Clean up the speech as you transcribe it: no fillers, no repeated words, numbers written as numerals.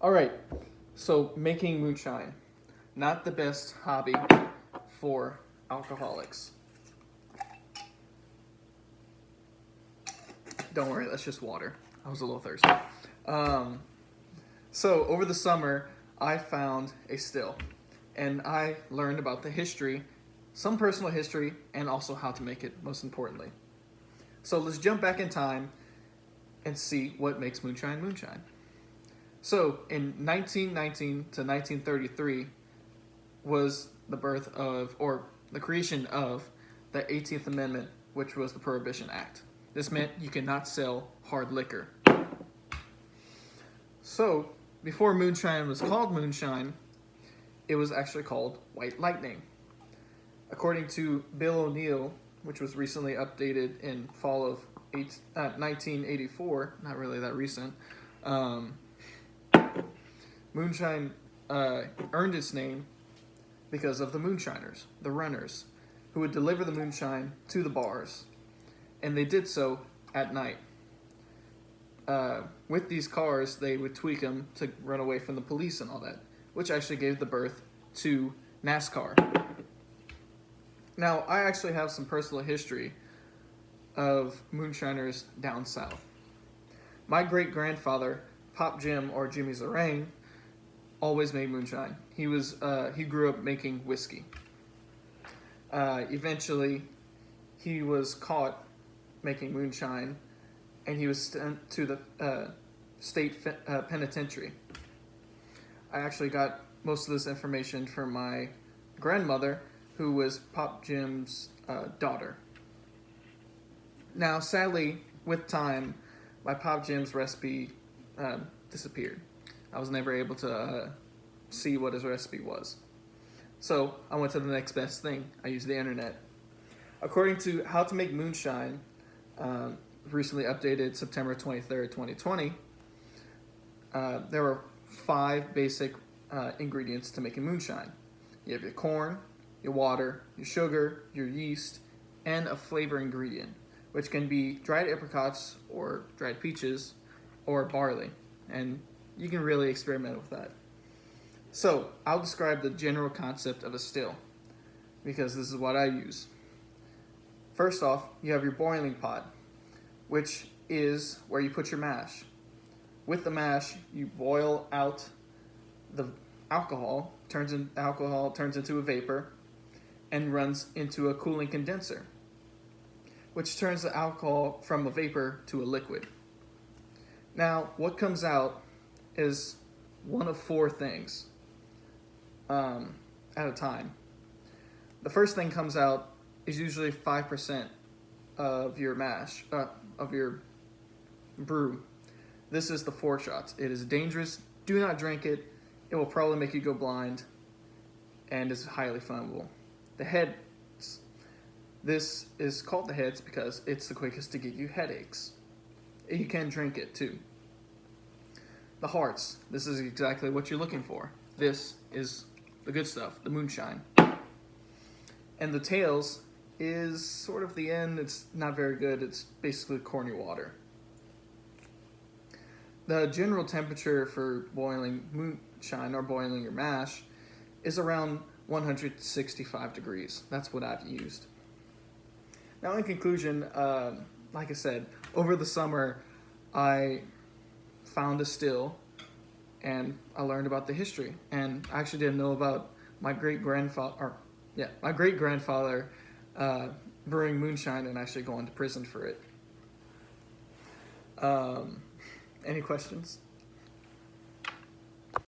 All right, so making moonshine, not the best hobby for alcoholics. Don't worry, that's just water. I was a little thirsty. Um, so over the summer, I found a still, and I learned about the history, some personal history, and also how to make it, most importantly. So let's jump back in time and see what makes moonshine moonshine. So in 1919 to 1933 was the birth of, or the creation of, the 18th Amendment, which was the Prohibition Act. This meant you cannot sell hard liquor. So before moonshine was called moonshine, it was actually called white lightning. According to Bill O'Neill, which was recently updated in fall of 1984, not really that recent, moonshine earned its name because of the moonshiners, the runners, who would deliver the moonshine to the bars, and they did so at night. With these cars, they would tweak them to run away from the police and all that, which actually gave the birth to NASCAR. Now, I actually have some personal history of moonshiners down south. My great-grandfather, Pop Jim, or Jimmy Zarang, always made moonshine. He grew up making whiskey. Eventually, he was caught making moonshine, and he was sent to the state penitentiary. I actually got most of this information from my grandmother, who was Pop Jim's daughter. Now, sadly, with time, my Pop Jim's recipe disappeared. I was never able to see what his recipe was. So I went to the next best thing. I used the internet. According to How to Make Moonshine, recently updated September 23rd, 2020, there are 5 basic ingredients to making moonshine. You have your corn, your water, your sugar, your yeast, and a flavor ingredient, which can be dried apricots or dried peaches or barley. And you can really experiment with that. So I'll describe the general concept of a still, because this is what I use. First off, you have your boiling pot, which is where you put your mash. With the mash, you boil out the alcohol turns into a vapor and runs into a cooling condenser, which turns the alcohol from a vapor to a liquid. Now, what comes out is one of 4 things at a time. The first thing comes out is usually 5% of your mash, of your brew. This is the 4 shots. It is dangerous. Do not drink it. It will probably make you go blind, and is highly flammable. The heads. This is called the heads because it's the quickest to give you headaches. You can drink it too. The hearts. This is exactly what you're looking for. This is the good stuff, the moonshine. And the tails is sort of the end. It's not very good. It's basically corny water. The general temperature for boiling moonshine or boiling your mash is around 165 degrees. That's what I've used. Now, in conclusion, like I said, over the summer, I found a still, and I learned about the history. And I actually didn't know about my great-grandfather brewing moonshine and actually going to prison for it. Any questions?